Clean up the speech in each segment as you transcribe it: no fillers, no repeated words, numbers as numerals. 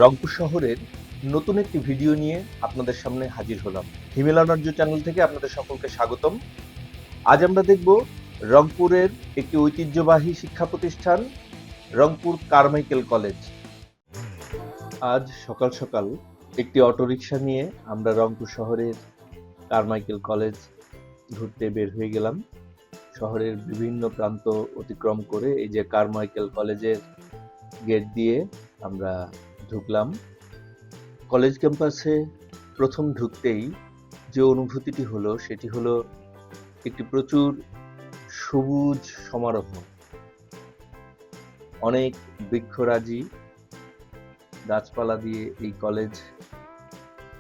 রংপুর শহরের নতুন একটি ভিডিও নিয়ে আপনাদের সামনে হাজির হলাম। হিমেলানার্য চ্যানেল থেকে আপনাদের সকলকে স্বাগতম। আজ আমরা দেখব রংপুরের একটি ঐতিহ্যবাহী শিক্ষা প্রতিষ্ঠান রংপুর কারমাইকেল কলেজ। আজ সকাল সকাল একটি অটোরিকশা নিয়ে আমরা রংপুর শহরের কারমাইকেল কলেজ ঘুরতে বের হয়ে গেলাম। শহরের বিভিন্ন প্রান্ত অতিক্রম করে এই যে কারমাইকেল কলেজের গেট দিয়ে আমরা ঢুকলাম। কলেজ ক্যাম্পাসে প্রথম ঢুকতেই যে অনুভূতিটি হলো সেটি হলো একটি প্রচুর সবুজ সমারোহ, অনেক বৃক্ষরাজি গাছপালা দিয়ে এই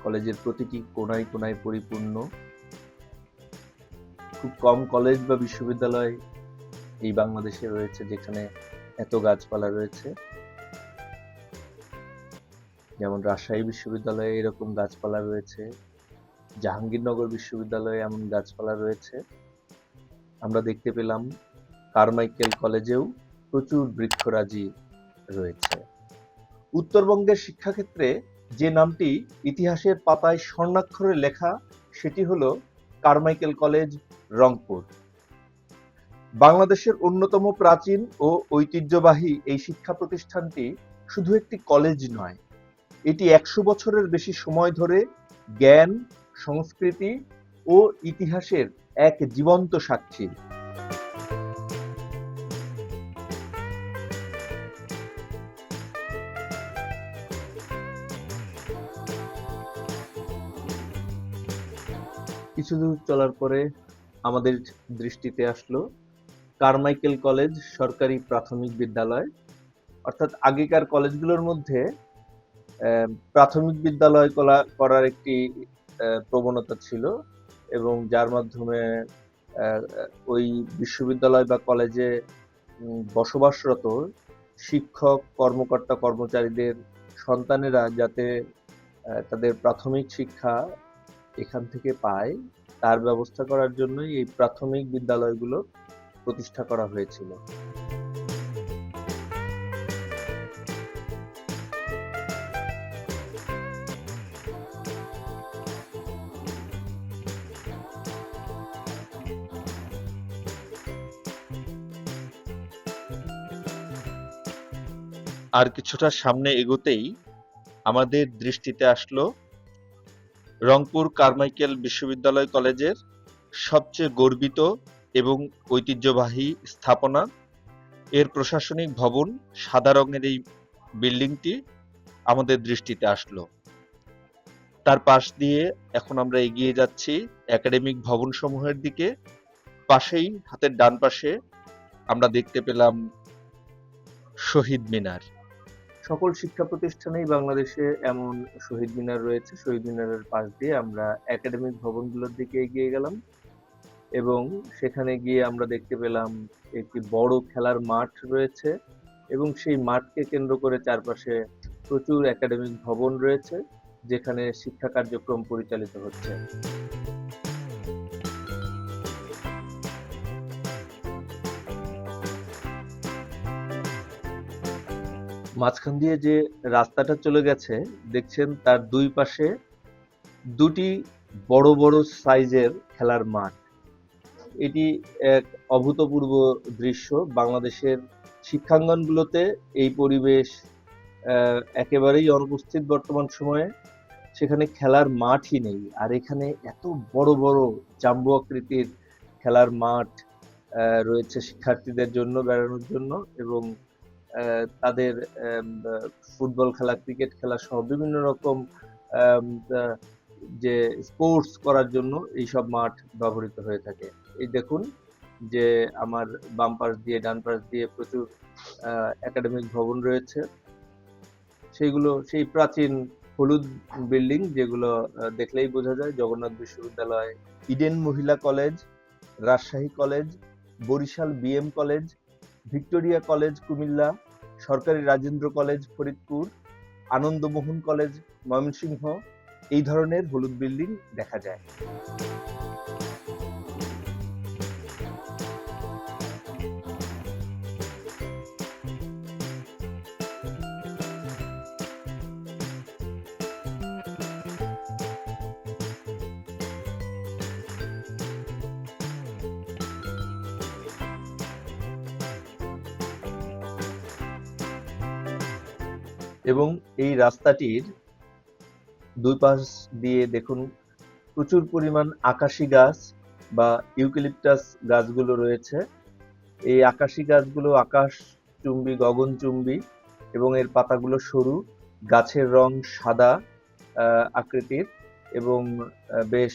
কলেজের প্রতিটি কোনায় কোনায় পরিপূর্ণ। খুব কম কলেজ বা বিশ্ববিদ্যালয় এই বাংলাদেশে রয়েছে যেখানে এত গাছপালা রয়েছে। যেমন রাজশাহী বিশ্ববিদ্যালয়ে এরকম গাছপালা রয়েছে, জাহাঙ্গীরনগর বিশ্ববিদ্যালয়ে এমন গাছপালা রয়েছে। আমরা দেখতে পেলাম কারমাইকেল কলেজেও প্রচুর বৃক্ষরাজি রয়েছে। উত্তরবঙ্গের শিক্ষাক্ষেত্রে যে নামটি ইতিহাসের পাতায় স্বর্ণাক্ষরে লেখা সেটি হলো কারমাইকেল কলেজ রংপুর। বাংলাদেশের অন্যতম প্রাচীন ও ঐতিহ্যবাহী এই শিক্ষা প্রতিষ্ঠানটি শুধু একটি কলেজ নয়, এটি ১০০ বছরের বেশি সময় ধরে জ্ঞান, সংস্কৃতি ও ইতিহাসের এক জীবন্ত সাক্ষী। কিছু দূর চলার পরে আমাদের দৃষ্টিতে আসলো কারমাইকেল কলেজ সরকারি প্রাথমিক বিদ্যালয়। অর্থাৎ আগেকার কলেজগুলোর মধ্যে প্রাথমিক বিদ্যালয় করার একটি প্রবণতা ছিল এবং যার মাধ্যমে ওই বিশ্ববিদ্যালয় বা কলেজে বসবাসরত শিক্ষক, কর্মকর্তা, কর্মচারীদের সন্তানেরা যাতে তাদের প্রাথমিক শিক্ষা এখান থেকে পায় তার ব্যবস্থা করার জন্যই এই প্রাথমিক বিদ্যালয়গুলো প্রতিষ্ঠা করা হয়েছিল। আর কিছুটা সামনে এগোতেই আমাদের দৃষ্টিতে আসলো রংপুর কারমাইকেল বিশ্ববিদ্যালয় কলেজের সবচেয়ে গর্বিত এবং ঐতিহ্যবাহী স্থাপনা, এর প্রশাসনিক ভবন সাদা রঙের এই বিল্ডিংটি আমাদের দৃষ্টিতে আসলো। তার পাশ দিয়ে এখন আমরা এগিয়ে যাচ্ছি একাডেমিক ভবন সমূহের দিকে। পাশেই হাতের ডান পাশে আমরা দেখতে পেলাম শহীদ মিনার। সকল শিক্ষা প্রতিষ্ঠানেই বাংলাদেশে এমন শহীদ মিনার রয়েছে। শহীদ মিনারের পাশ দিয়ে আমরা একাডেমিক ভবনগুলোর দিকে এগিয়ে গেলাম এবং সেখানে গিয়ে আমরা দেখতে পেলাম একটি বড় খেলার মাঠ রয়েছে এবং সেই মাঠকে কেন্দ্র করে চারপাশে প্রচুর একাডেমিক ভবন রয়েছে যেখানে শিক্ষা কার্যক্রম পরিচালিত হচ্ছে। মাঝখান দিয়ে যে রাস্তাটা চলে গেছে দেখছেন তার দুই পাশে দুটি বড় বড় সাইজের খেলার মাঠ। এটি এক অভূতপূর্ব দৃশ্য। বাংলাদেশের শিক্ষাঙ্গনগুলোতে এই পরিবেশ একেবারেই অনুপস্থিত বর্তমান সময়ে। সেখানে খেলার মাঠই নেই, আর এখানে এত বড় বড় জাম্বু আকৃতির খেলার মাঠ রয়েছে শিক্ষার্থীদের জন্য বেড়ানোর জন্য এবং তাদের ফুটবল খেলা, ক্রিকেট খেলা সহ বিভিন্ন রকম যে স্পোর্টস করার জন্য এইসব মাঠ ব্যবহৃত হয়ে থাকে। এই দেখুন যে আমার বাম পাশ দিয়ে ডান পাশ দিয়ে প্রচুর একাডেমিক ভবন রয়েছে, সেইগুলো সেই প্রাচীন হলুদ বিল্ডিং যেগুলো দেখলেই বোঝা যায় জগন্নাথ বিশ্ববিদ্যালয়, ইডেন মহিলা college, Rajshahi college, Barishal BM college, Victoria college Cumilla, সরকারি রাজেন্দ্র কলেজ ফরিদপুর, আনন্দমোহন কলেজ ময়মনসিংহ, এই ধরনের হলুদ বিল্ডিং দেখা যায়। এবং এই রাস্তাটির দুই পাশ দিয়ে দেখুন প্রচুর পরিমাণ আকাশি গাছ বা ইউক্যালিপটাস গাছগুলো রয়েছে। এই আকাশি গাছগুলো আকাশচুম্বী, গগনচুম্বী এবং এর পাতাগুলো সরু, গাছের রং সাদা আকৃতির এবং বেশ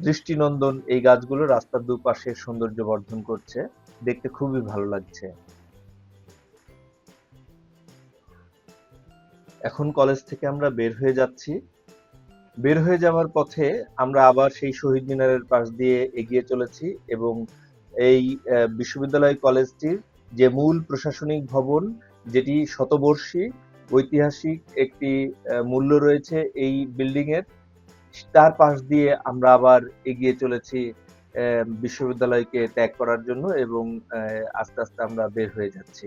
দৃষ্টিনন্দন। এই গাছগুলো রাস্তার দুপাশে সৌন্দর্য বর্ধন করছে, দেখতে খুবই ভালো লাগছে। এখন কলেজ থেকে আমরা বের হয়ে যাচ্ছি। বের হয়ে যাওয়ার পথে আমরা আবার সেই শহীদ মিনারের পাশ দিয়ে এগিয়ে চলেছি এবং এই বিশ্ববিদ্যালয় কলেজটির যে মূল প্রশাসনিক ভবন, যেটি শতবর্ষী ঐতিহাসিক একটি মূল্য রয়েছে এই বিল্ডিং এর, তার পাশ দিয়ে আমরা আবার এগিয়ে চলেছি বিশ্ববিদ্যালয়কে ত্যাগ করার জন্য এবং আস্তে আস্তে আমরা বের হয়ে যাচ্ছি।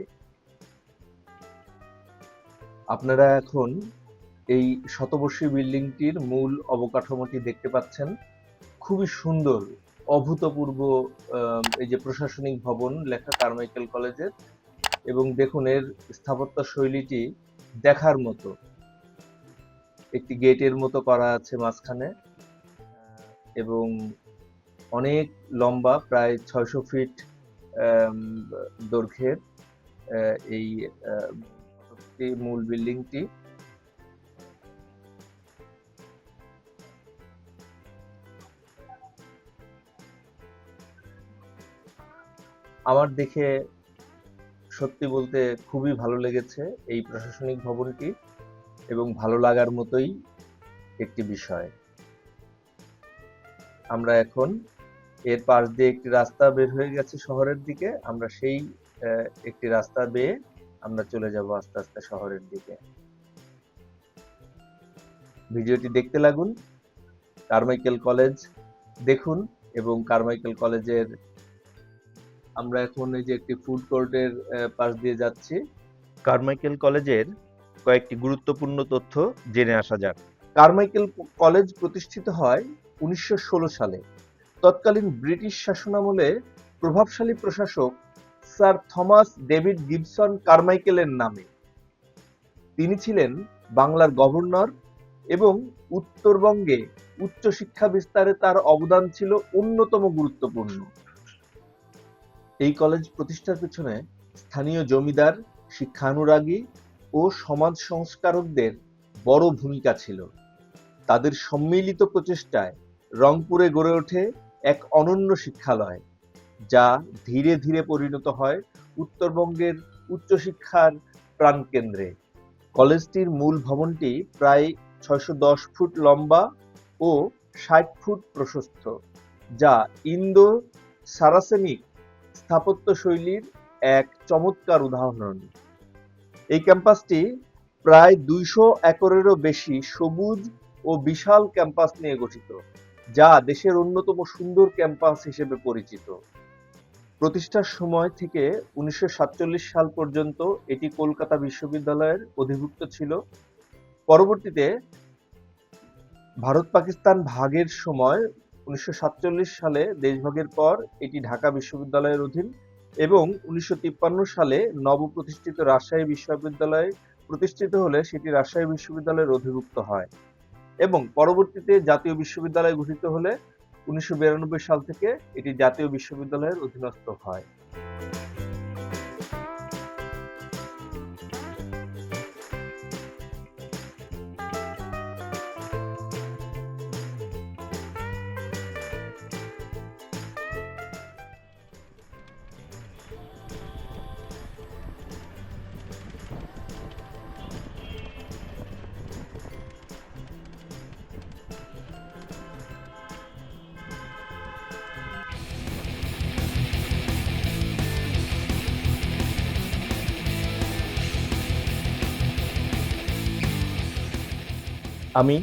আপনারা এখন এই শতবর্ষী বিল্ডিংটির মূল অবকাঠামোটি দেখতে পাচ্ছেন। খুবই সুন্দর, অভূতপূর্ব এই যে প্রশাসনিক ভবন লেখা কারমাইকেল কলেজের, এবং দেখুন এর স্থাপত্য শৈলীটি দেখার মতো। একটি গেটের মতো করা আছে মাঝখানে এবং অনেক লম্বা, প্রায় 600 ফিট দৈর্ঘ্যের এই মূল বিল্ডিংটি। আমার দেখে সত্যি বলতে খুবই ভালো লেগেছে এই প্রশাসনিক ভবনটি, এবং ভালো লাগার মতোই একটি বিষয়। আমরা এখন এর পাশ দিয়ে একটি রাস্তা বের হয়ে গেছে শহরের দিকে, আমরা সেই একটি রাস্তা বেয়ে আমরা চলে যাব আস্তে আস্তে শহরের দিকে। ভিডিওটি দেখতে লাগুন, কারমাইকেল কলেজ দেখুন এবং কারমাইকেল কলেজের আমরা এখন এই যে একটি ফুড কোর্টের পাশ দিয়ে যাচ্ছি। কারমাইকেল কলেজের কয়েকটি গুরুত্বপূর্ণ তথ্য জেনে আসা যাক। কারমাইকেল কলেজ প্রতিষ্ঠিত হয় 1916 সালে তৎকালীন ব্রিটিশ শাসনামলে প্রভাবশালী প্রশাসক স্যার থমাস ডেভিড গিবসন কারমাইকেলের নামে। তিনি ছিলেন বাংলার গভর্নর এবং উত্তরবঙ্গে উচ্চশিক্ষা বিস্তারে তার অবদান ছিল অন্যতম গুরুত্বপূর্ণ। এই কলেজ প্রতিষ্ঠার পেছনে স্থানীয় জমিদার, শিক্ষানুরাগী ও সমাজ সংস্কারকদের বড় ভূমিকা ছিল। তাদের সম্মিলিত প্রচেষ্টায় রংপুরে গড়ে ওঠে এক অনন্য শিক্ষালয়, যা ধীরে ধীরে পরিণত হয় উত্তরবঙ্গের উচ্চশিক্ষার প্রাণকেন্দ্রে। কলেজটির মূল ভবনটি প্রায় 610 ফুট লম্বা ও 60 ফুট প্রশস্ত, যা ইন্দো সারাসেনিক স্থাপত্য শৈলীর এক চমৎকার উদাহরণ। এই ক্যাম্পাসটি প্রায় 200 একরেরও বেশি সবুজ ও বিশাল ক্যাম্পাস নিয়ে গঠিত, যা দেশের অন্যতম সুন্দর ক্যাম্পাস হিসেবে পরিচিত। প্রতিষ্ঠার সময় থেকে 1947 সাল পর্যন্ত এটি কলকাতা বিশ্ববিদ্যালয়ের অধিভুক্ত ছিল। পরবর্তীতে ভারত পাকিস্তান ভাগের সময় 1947 সালে দেশভাগের পর এটি ঢাকা বিশ্ববিদ্যালয়ের অধীন এবং 1953 সালে নবপ্রতিষ্ঠিত রাজশাহী বিশ্ববিদ্যালয় প্রতিষ্ঠিত হলে সেটি রাজশাহী বিশ্ববিদ্যালয়ের অধিভুক্ত হয় এবং পরবর্তীতে জাতীয় বিশ্ববিদ্যালয় গঠিত হলে 1992 সাল থেকে এটি জাতীয় বিশ্ববিদ্যালয়ের অধীনস্থ হয়। আমি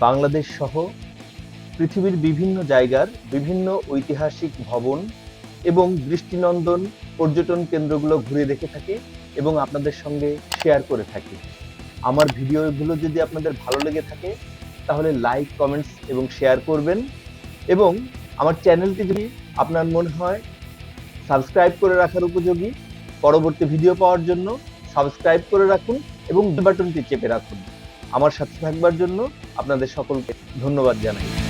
বাংলাদেশ সহ পৃথিবীর বিভিন্ন জায়গার বিভিন্ন ঐতিহাসিক ভবন এবং দৃষ্টিনন্দন পর্যটন কেন্দ্রগুলো ঘুরে দেখে থাকি এবং আপনাদের সঙ্গে শেয়ার করে থাকি। আমার ভিডিওগুলো যদি আপনাদের ভালো লেগে থাকে তাহলে লাইক, কমেন্টস এবং শেয়ার করবেন, এবং আমার চ্যানেলটি যদি আপনার মনে হয় সাবস্ক্রাইব করে রাখার উপযোগী, পরবর্তী ভিডিও পাওয়ার জন্য সাবস্ক্রাইব করে রাখুন এবং বেল বাটনটি চেপে রাখুন। আমার সাথে থাকবার জন্য আপনাদের সকলকে ধন্যবাদ জানাই।